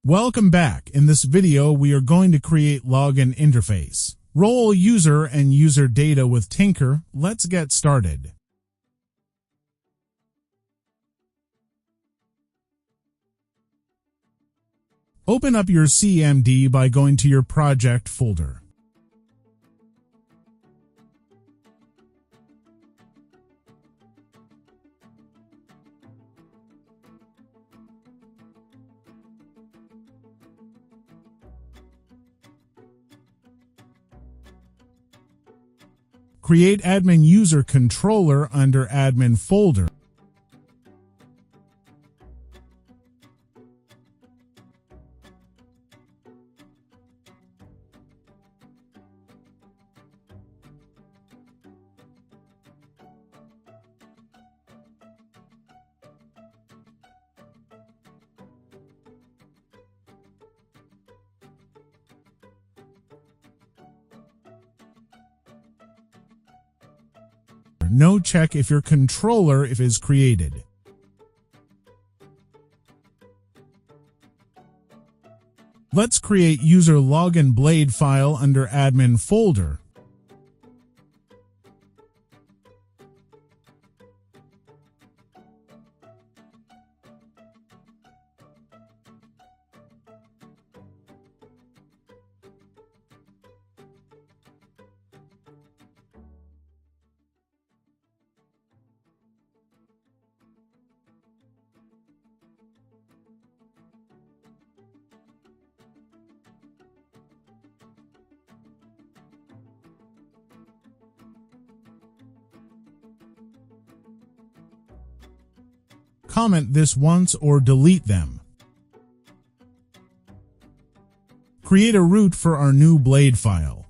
Welcome back. In this video, we are going to create login interface. Role user and user data with Tinker. Let's get started. Open up your CMD by going to your project folder. Create admin user controller under admin folder. No check if your controller is created. Let's create user login blade file under admin folder. Comment this once or delete them. Create a root for our new blade file.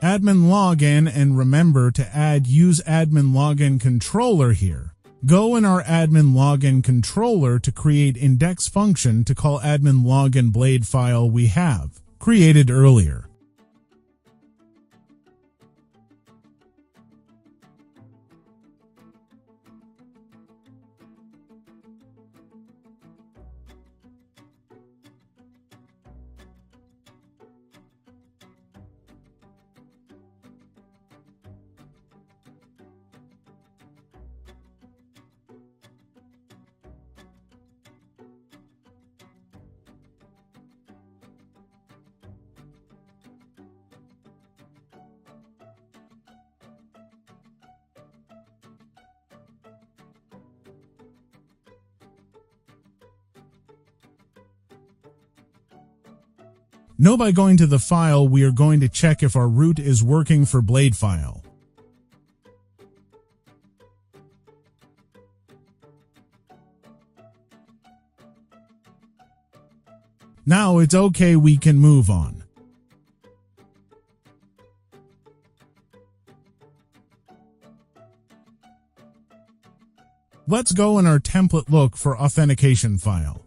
Admin login, and remember to add use admin login controller here. Go in our admin login controller to create index function to call admin login blade file we have created earlier. Now by going to the file, we are going to check if our root is working for blade file. Now it's okay, we can move on. Let's go in our template look for authentication file.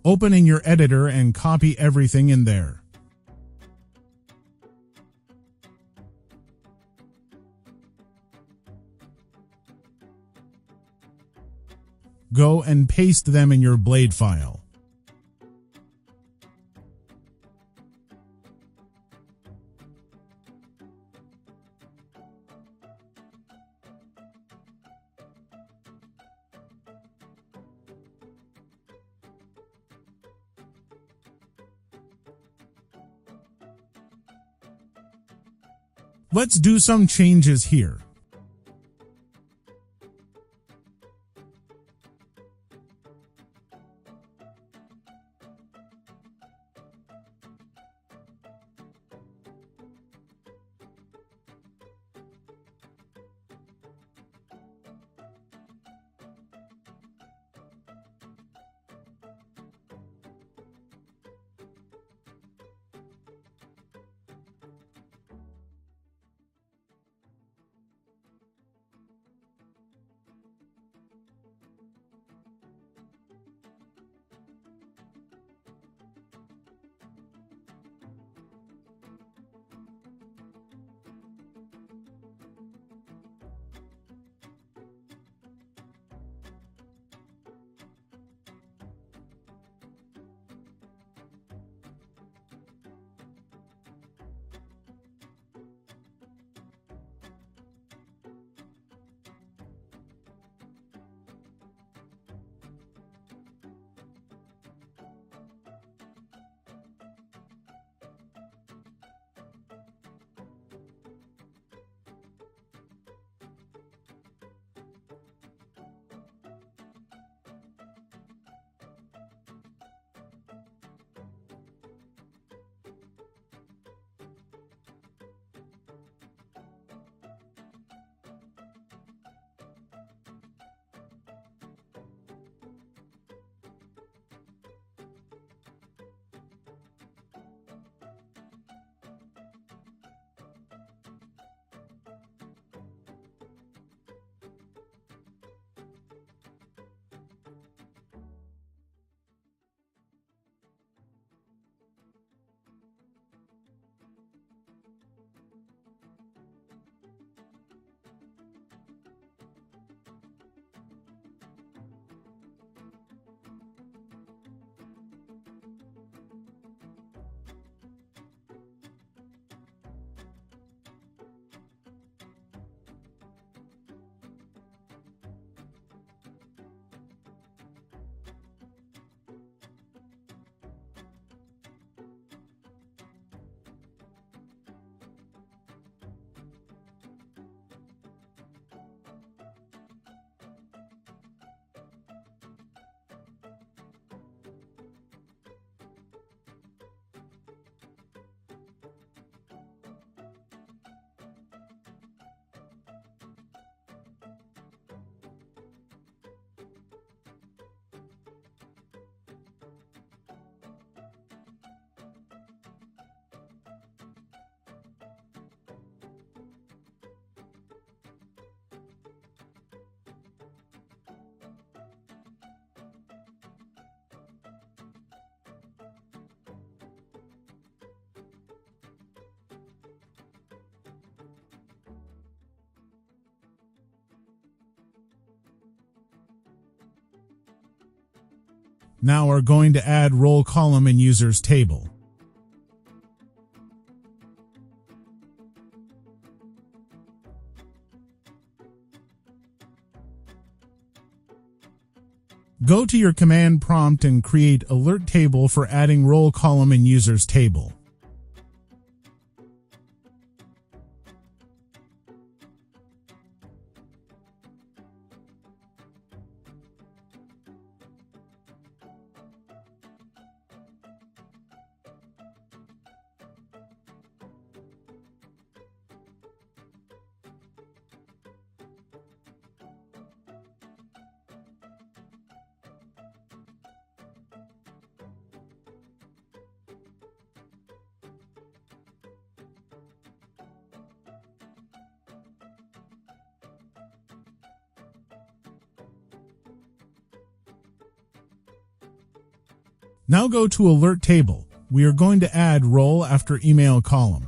Opening your editor and copy everything in there. Go and paste them in your Blade file. Let's do some changes here. Now we're going to add role column in users table. Go to your command prompt and create alert table for adding role column in users table. Now go to alert table. We are going to add role after email column.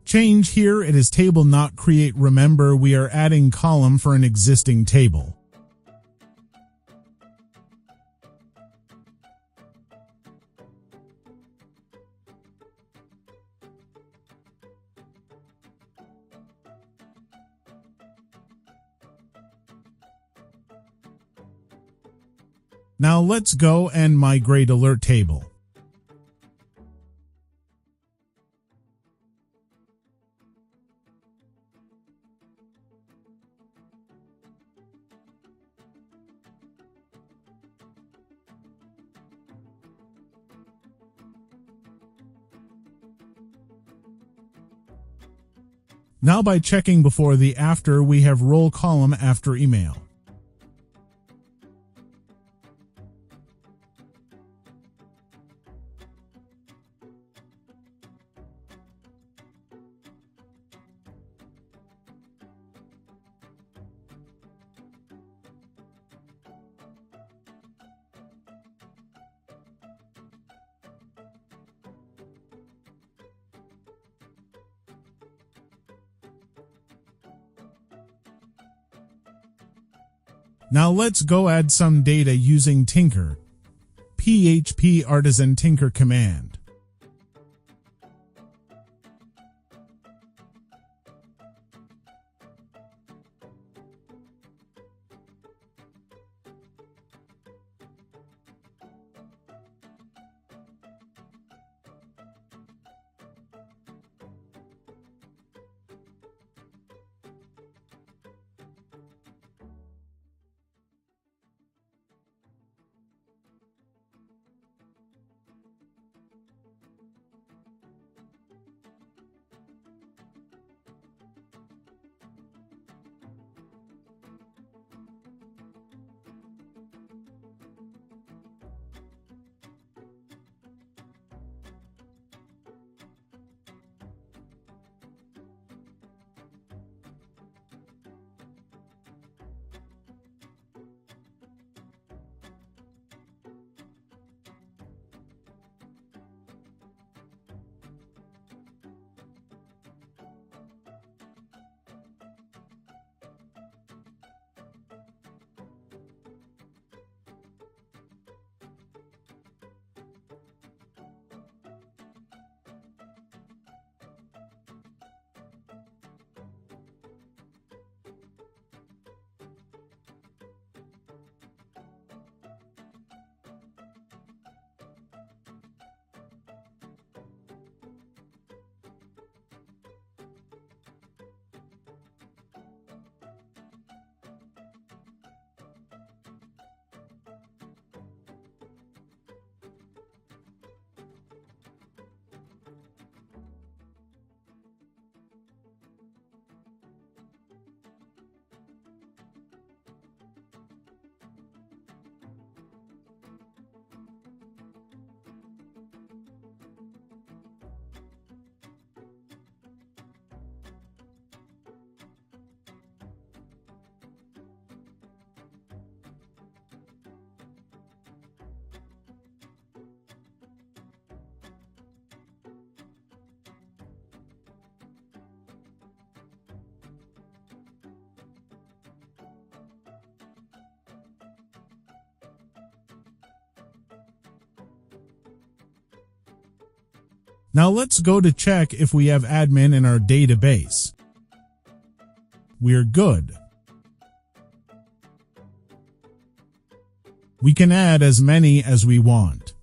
Change here, it is table not create. Remember, we are adding column for an existing table. Now let's go and migrate alert table. Now by checking before the after, we have role column after email. Now let's go add some data using Tinker, PHP Artisan Tinker command. Now let's go to check if we have admin in our database. We're good. We can add as many as we want.